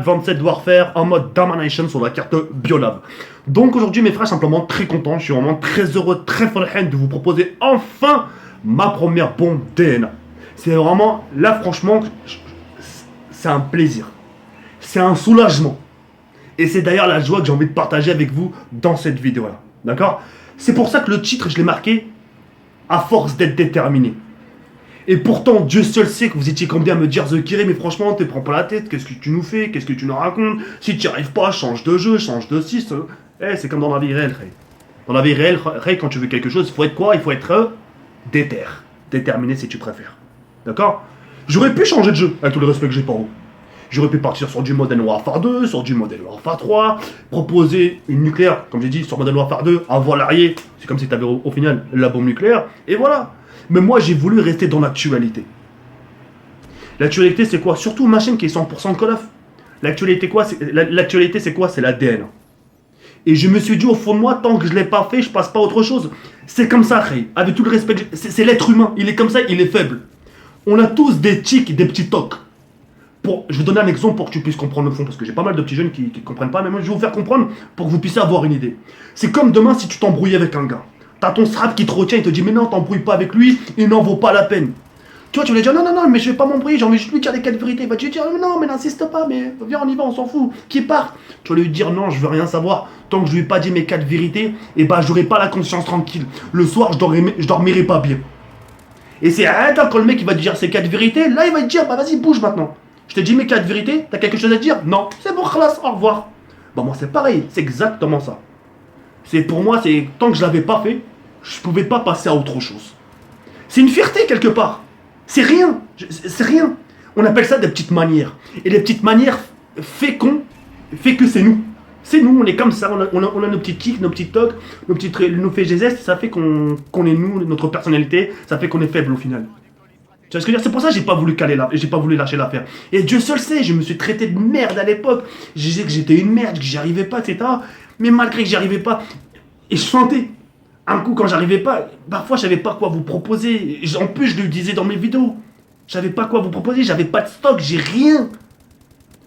27 Warfare en mode Domination sur la carte Biolab. Donc aujourd'hui mes frères, simplement très content, je suis vraiment très heureux, très farhan de vous proposer enfin ma première bombe DNA. C'est vraiment, là franchement, c'est un plaisir, c'est un soulagement. Et c'est d'ailleurs la joie que j'ai envie de partager avec vous dans cette vidéo là, d'accord? C'est pour ça que le titre je l'ai marqué à force d'être déterminé. Et pourtant, Dieu seul sait que vous étiez combien à me dire The Kiri, mais franchement, te prends pas la tête, qu'est-ce que tu nous fais, qu'est-ce que tu nous racontes? Si tu n'y arrives pas, change de jeu, change de 6. C'est comme dans la vie réelle, Ray. Dans la vie réelle, Ray, quand tu veux quelque chose, il faut être quoi? Il faut être déterminé si tu préfères. D'accord? J'aurais pu changer de jeu, avec tout le respect que j'ai pour vous. J'aurais pu partir sur du Modern Warfare 2, sur du Modern Warfare 3, proposer une nucléaire, comme j'ai dit, sur Modern Warfare 2, avoir l'arrière, c'est comme si tu avais au final la bombe nucléaire, et voilà. Mais moi, j'ai voulu rester dans l'actualité. L'actualité, c'est quoi? Surtout ma chaîne qui est 100% Call of. L'actualité, quoi? L'actualité, c'est quoi? C'est l'ADN. Et je me suis dit au fond de moi, tant que je ne l'ai pas fait, je passe pas à autre chose. C'est comme ça, Ray. Avec tout le respect, c'est l'être humain. Il est comme ça, il est faible. On a tous des tics, des petits tocs. Je vais donner un exemple pour que tu puisses comprendre le fond, parce que j'ai pas mal de petits jeunes qui ne comprennent pas, mais moi je vais vous faire comprendre pour que vous puissiez avoir une idée. C'est comme demain si tu t'embrouilles avec un gars. T'as ton strap qui te retient, il te dit mais non, t'embrouilles pas avec lui, il n'en vaut pas la peine. Tu vois, tu vas lui dire non, mais je vais pas m'embrouiller, j'ai envie juste de lui dire les 4 vérités. Il va te dire non, mais n'insiste pas, mais viens, on y va, on s'en fout, qui part. Tu vas lui dire non, je veux rien savoir, tant que je lui ai pas dit mes 4 vérités, et bah j'aurai pas la conscience tranquille. Le soir, je dormirai pas bien. Et c'est quand le mec il va te dire ses 4 vérités, là il va te dire bah vas-y, bouge maintenant. Je t'ai dit mes 4 vérités, t'as quelque chose à dire? Non, c'est bon, khalas, au revoir. Bah moi c'est pareil, c'est exactement ça. C'est pour moi, c'est tant que je l'avais pas fait, je pouvais pas passer à autre chose. C'est une fierté quelque part. C'est rien, c'est rien. On appelle ça des petites manières. Et les petites manières fait que c'est nous. C'est nous, on est comme ça, on a nos petits tics, nos petits tocs, nos faits et gestes, ça fait qu'on est nous, notre personnalité, ça fait qu'on est faible au final. Tu vois ce que je veux dire? C'est pour ça que j'ai pas voulu caler là, j'ai pas voulu lâcher l'affaire. Et Dieu seul sait, je me suis traité de merde à l'époque. Je disais que j'étais une merde, que j'y arrivais pas, etc. Mais malgré que j'y arrivais pas, et je sentais. Un coup, quand j'arrivais pas, parfois je savais pas quoi vous proposer. En plus, je le disais dans mes vidéos. Je savais pas quoi vous proposer, j'avais pas de stock, j'ai rien.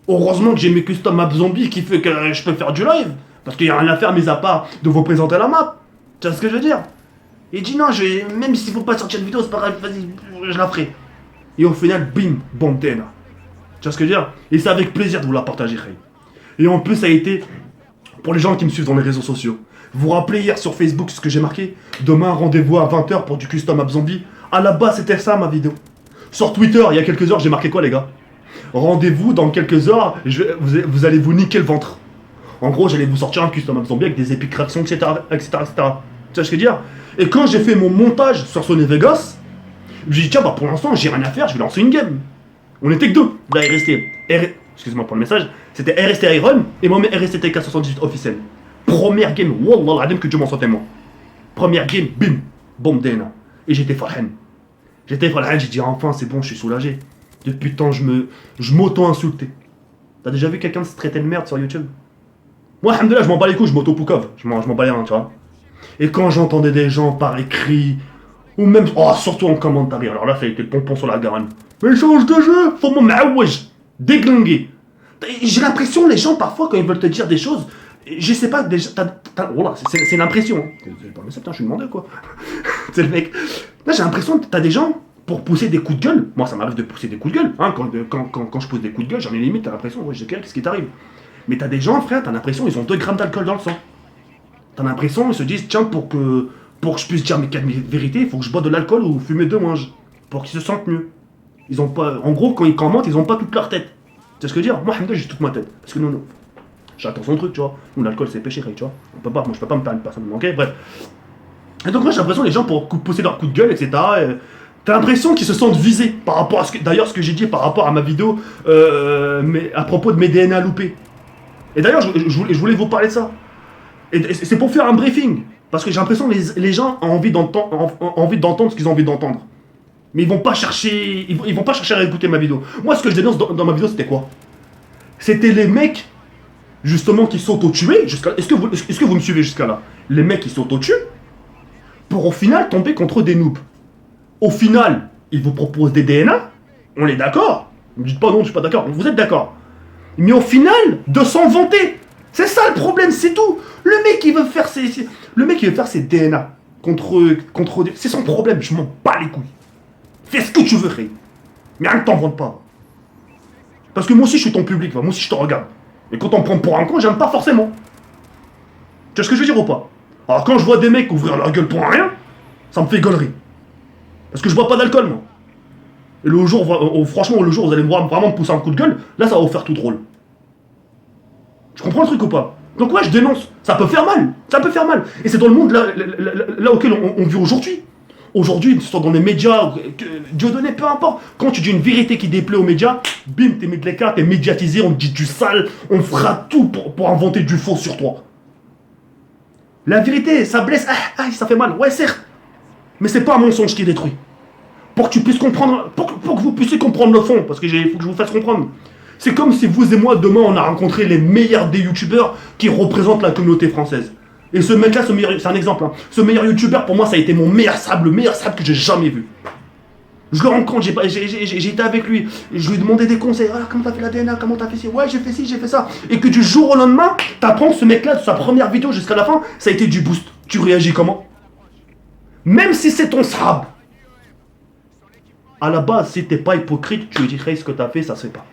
Heureusement que j'ai mes custom map zombies qui fait que je peux faire du live. Parce qu'il y a rien à faire, mis à part de vous présenter la map. Tu vois ce que je veux dire? Et dit non, même s'il faut pas sortir de vidéo, c'est pas grave, vas-y, je la ferai. Et au final, bim, bombe DNA. Tu vois ce que je veux dire? Et c'est avec plaisir de vous la partager, Ray. Et en plus, ça a été pour les gens qui me suivent dans les réseaux sociaux. Vous vous rappelez hier sur Facebook ce que j'ai marqué? Demain, rendez-vous à 20h pour du custom map zombie. À la base, c'était ça ma vidéo. Sur Twitter, il y a quelques heures, j'ai marqué quoi, les gars? Rendez-vous dans quelques heures, vous allez vous niquer le ventre. En gros, j'allais vous sortir un custom map zombie avec des épiques réactions, etc. Tu vois ce que je veux dire? Et quand j'ai fait mon montage sur Sony Vegas, j'ai dit tiens, bah pour l'instant, j'ai rien à faire, je vais lancer une game. On était que deux. Là, il restait excusez-moi pour le message, c'était RST Iron et moi-même RST TK78 officiel. Première game, wallah l'adem que Dieu m'en soit témoin. Première game, bim, bombe DNA. Et j'étais farhan. J'ai dit enfin c'est bon, je suis soulagé. Depuis le temps, je m'auto-insultais. T'as déjà vu quelqu'un se traiter de merde sur YouTube? Moi, alhamdoulilah, je m'en bats les couilles, je m'auto-poucave. Je m'en bats les reins, tu vois. Et quand j'entendais des gens par écrit, ou même, surtout en commentaire, alors là, ça a été le pompon sur la garenne. Mais change de jeu, faut m'aouaj, déglinguer. J'ai l'impression, les gens, parfois, quand ils veulent te dire des choses, je sais pas, déjà, voilà, c'est une impression. Hein. C'est pas mais ça, putain, je suis demandé, quoi. C'est le mec. Là, j'ai l'impression que t'as des gens, pour pousser des coups de gueule, moi, ça m'arrive de pousser des coups de gueule, hein, quand je pousse des coups de gueule, j'en ai limite, t'as l'impression, ouais, qu'est-ce qui t'arrive? Mais t'as des gens, frère, t'as l'impression, ils ont 2 grammes d'alcool dans le sang. T'as l'impression, ils se disent, tiens, pour que je puisse dire mes 4 vérités, il faut que je bois de l'alcool ou fumer 2 manges. Pour qu'ils se sentent mieux. Ils ont pas. En gros, quand ils commentent, ils ont pas toute leur tête. Tu sais ce que je veux dire? Moi, j'ai toute ma tête. Parce que non. J'attends son truc, tu vois. Nous, l'alcool, c'est péché, tu vois. On peut pas, moi, je peux pas me permettre de personne. Ok, bref. Et donc, moi, j'ai l'impression, les gens, pour pousser leur coup de gueule, etc., t'as l'impression qu'ils se sentent visés par rapport à d'ailleurs, ce que j'ai dit par rapport à ma vidéo à propos de mes DNA loupés. Et d'ailleurs, je voulais vous parler de ça. Et c'est pour faire un briefing. Parce que j'ai l'impression que les gens ont envie d'entendre ce qu'ils ont envie d'entendre. Mais ils vont pas chercher à écouter ma vidéo. Moi, ce que je dénonce dans ma vidéo, c'était quoi? C'était les mecs, justement, qui s'auto-tuaient. Est-ce que vous me suivez jusqu'à là? Les mecs qui s'auto-tuent pour au final tomber contre des noobs. Au final, ils vous proposent des DNA. On est d'accord? Ne me dites pas non, je suis pas d'accord. Vous êtes d'accord? Mais au final, de s'en vanter. C'est ça le problème, c'est tout. Le mec, il veut faire ses DNA contre... C'est son problème, je m'en bats les couilles. Fais ce que tu veux, Ray. Mais rien que t'en vantes pas. Parce que moi aussi, je suis ton public, moi aussi, je te regarde. Et quand on me prend pour un con, j'aime pas forcément. Tu vois ce que je veux dire ou pas? Alors quand je vois des mecs ouvrir leur gueule pour rien, ça me fait gaulerie. Parce que je bois pas d'alcool, moi. Et le jour, franchement, le jour où vous allez me voir vraiment me pousser un coup de gueule, là, ça va vous faire tout drôle. Tu comprends le truc ou pas? Donc ouais, je dénonce. Ça peut faire mal. Ça peut faire mal. Et c'est dans le monde là auquel on vit aujourd'hui. Aujourd'hui, soit dans les médias, Dieudonné, peu importe. Quand tu dis une vérité qui déplaît aux médias, bim, t'es mis de l'écart, t'es médiatisé, on te dit du sale, on fera tout pour inventer du faux sur toi. La vérité, ça blesse, ça fait mal, ouais certes. Mais c'est pas un mensonge qui détruit. Pour que tu puisses comprendre, pour que vous puissiez comprendre le fond, parce que faut que je vous fasse comprendre. C'est comme si vous et moi, demain, on a rencontré les meilleurs des youtubeurs qui représentent la communauté française. Et ce mec-là, c'est un exemple. Hein. Ce meilleur youtubeur, pour moi, ça a été mon meilleur sable, le meilleur sable que j'ai jamais vu. Je le rencontre, j'ai été avec lui, je lui ai demandé des conseils. Ah, comment t'as fait la DNA, comment t'as fait ci? Ouais, j'ai fait ci, j'ai fait ça. Et que du jour au lendemain, t'apprends que ce mec-là, de sa première vidéo jusqu'à la fin, ça a été du boost. Tu réagis comment? Même si c'est ton sable. À la base, si t'es pas hypocrite, tu dis ce que t'as fait, ça se fait pas.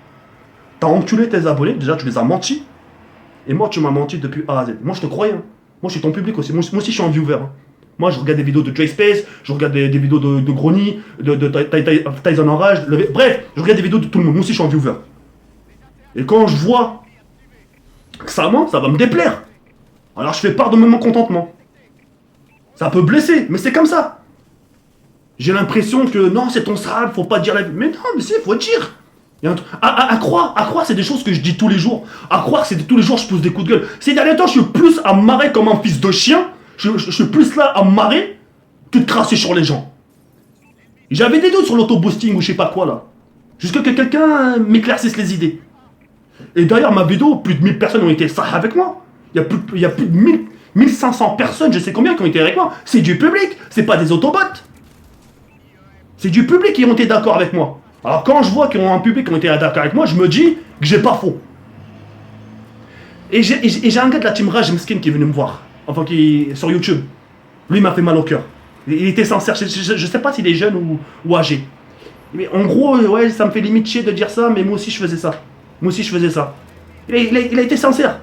T'as enculé tes abonnés, déjà tu les as menti. Et moi, tu m'as menti depuis A à Z. Moi, je te croyais. Hein. Moi, je suis ton public aussi. Moi aussi, je suis un viewer. Hein. Moi, je regarde des vidéos de Joy Space, je regarde des vidéos de Grony, de Tyson Enrage. Bref, je regarde des vidéos de tout le monde. Moi aussi, je suis un viewer. Et quand je vois que ça ment, ça va me déplaire. Alors, je fais part de mon contentement. Ça peut blesser, mais c'est comme ça. J'ai l'impression que non, c'est ton sale, faut pas dire la vie. Mais non, mais si, faut dire. À croire, c'est des choses que je dis tous les jours. À croire, c'est tous les jours, je pousse des coups de gueule. Ces derniers temps, je suis plus à marrer comme un fils de chien. Je suis plus là à marrer que de crasser sur les gens. J'avais des doutes sur l'auto-boosting ou je sais pas quoi là. Jusqu'à que quelqu'un m'éclaircisse les idées. Et d'ailleurs, ma vidéo, plus de 1000 personnes ont été ça avec moi. Il y a plus de 1500 personnes, je sais combien, qui ont été avec moi. C'est du public, c'est pas des autobots. C'est du public qui ont été d'accord avec moi. Alors quand je vois qu'ils ont un public qui ont été d'accord avec moi, je me dis que j'ai pas faux. Et j'ai un gars de la team Rage Mskin qui est venu me voir, enfin sur YouTube. Lui il m'a fait mal au cœur. Il était sincère, je sais pas s'il est jeune ou âgé. Mais en gros, ouais, ça me fait limite chier de dire ça, mais moi aussi je faisais ça. Moi aussi je faisais ça. Il a été sincère.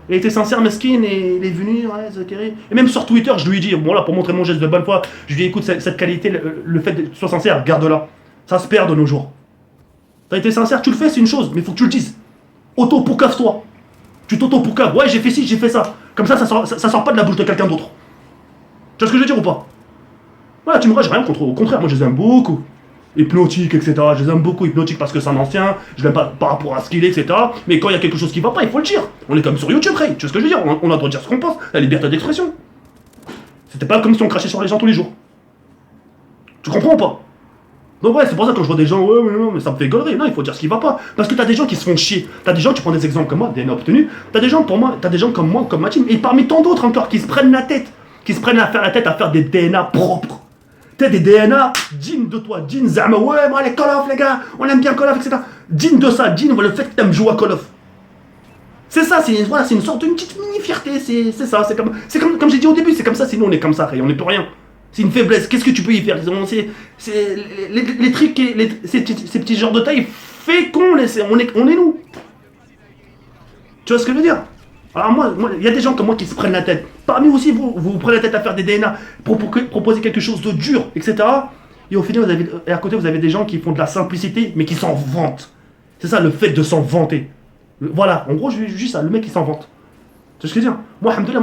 Il a été sincère, Meskin, et il est venu, ouais, Zachary. Et même sur Twitter, je lui ai dit, bon là, pour montrer mon geste de bonne foi, je lui ai dit, écoute, cette qualité, le fait de sois sincère, garde-la. Ça se perd de nos jours. T'as été sincère, tu le fais, c'est une chose, mais il faut que tu le dises. Auto-poucave-toi. Tu t'auto-poucaves. Ouais, j'ai fait ci, j'ai fait ça. Comme ça sort pas de la bouche de quelqu'un d'autre. Tu vois ce que je veux dire ou pas? Voilà, tu me vois, j'ai rien contre. Au contraire, moi je les aime beaucoup. Hypnotique, etc. Je les aime beaucoup, Hypnotique, parce que c'est un ancien, je l'aime pas par rapport à ce qu'il est, etc. Mais quand il y a quelque chose qui va pas, il faut le dire. On est comme sur YouTube, Ray. Tu vois ce que je veux dire? On a le droit de dire ce qu'on pense. La liberté d'expression. C'était pas comme si on crachait sur les gens tous les jours. Tu comprends ou pas? Donc ouais, c'est pour ça que quand je vois des gens, ouais, non, mais ça me fait gaulerie. Non, il faut dire ce qui va pas. Parce que t'as des gens qui se font chier. T'as des gens, tu prends des exemples comme moi, DNA obtenu. T'as des gens comme moi, comme ma team, et parmi tant d'autres encore, qui se prennent la tête. Qui se prennent à faire la tête à faire des DNA propres. T'as des DNA dignes de toi, dignes Zama, ouais, moi les Call of, les gars, on aime bien Call of, etc. Digne de ça, digne le fait que t'aimes jouer à Call of. C'est ça, c'est une sorte d'une petite mini-fierté, c'est ça, c'est comme j'ai dit au début, c'est comme ça, sinon on est comme ça, on n'est plus rien. C'est une faiblesse, qu'est-ce que tu peux y faire? C'est les trucs, ces petits genres de taille fait qu'on on est nous. Tu vois ce que je veux dire? Alors moi, il y a des gens comme moi qui se prennent la tête. Parmi aussi, vous prenez la tête à faire des DNA, proposer quelque chose de dur, etc. Et au final, à côté, vous avez des gens qui font de la simplicité, mais qui s'en vantent. C'est ça, le fait de s'en vanter. Voilà, en gros, je dis ça, le mec qui s'en vante. C'est ce que je veux dire. Moi, alhamdoulilah,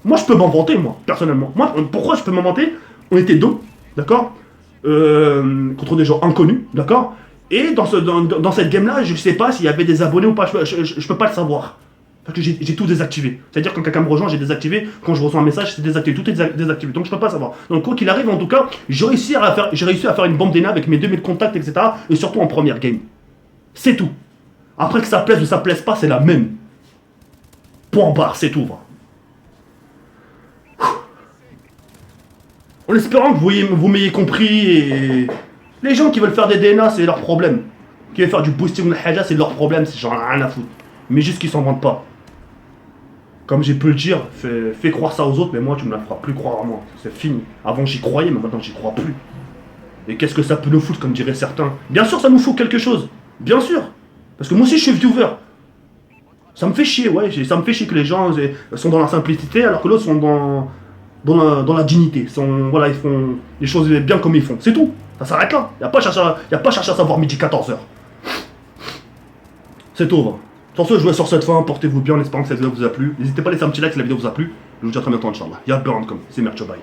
moi, je peux m'en vanter, moi, personnellement. Moi, pourquoi je peux m'en vanter? On était deux, d'accord, contre des gens inconnus, d'accord. Et dans cette game-là, je ne sais pas s'il y avait des abonnés ou pas, je peux pas le savoir. Parce que j'ai tout désactivé. C'est-à-dire quand quelqu'un me rejoint, j'ai désactivé. Quand je reçois un message, c'est désactivé. Tout est désactivé. Donc je peux pas savoir. Donc quoi qu'il arrive, en tout cas, j'ai réussi à faire une bombe DNA avec mes 2000 contacts, etc. Et surtout en première game. C'est tout. Après que ça plaise ou ça plaise pas, c'est la même. Point barre, c'est tout. En espérant que vous m'ayez compris. Et les gens qui veulent faire des DNA, c'est leur problème. Qui veut faire du boosting ou le haja, c'est leur problème, c'est genre rien à foutre. Mais juste qu'ils s'en vendent pas. Comme j'ai pu le dire, fais croire ça aux autres, mais moi tu me la feras plus croire à moi. C'est fini. Avant j'y croyais, mais maintenant j'y crois plus. Et qu'est-ce que ça peut nous foutre, comme diraient certains? Bien sûr ça nous fout quelque chose. Bien sûr. Parce que moi aussi je suis viewer. Ça me fait chier, ouais. Ça me fait chier que les gens sont dans la simplicité alors que l'autre sont dans la dignité. Voilà, ils font les choses bien comme ils font. C'est tout. Ça s'arrête là. Il n'y a pas chercher à savoir midi 14h. C'est tout. Va. Sur ce, je vous laisse sur cette fin. Portez-vous bien en espérant que cette vidéo vous a plu. N'hésitez pas à laisser un petit like si la vidéo vous a plu. Je vous dis à très bientôt, Inch'Allah. Ya Burn comme c'est Merchabai.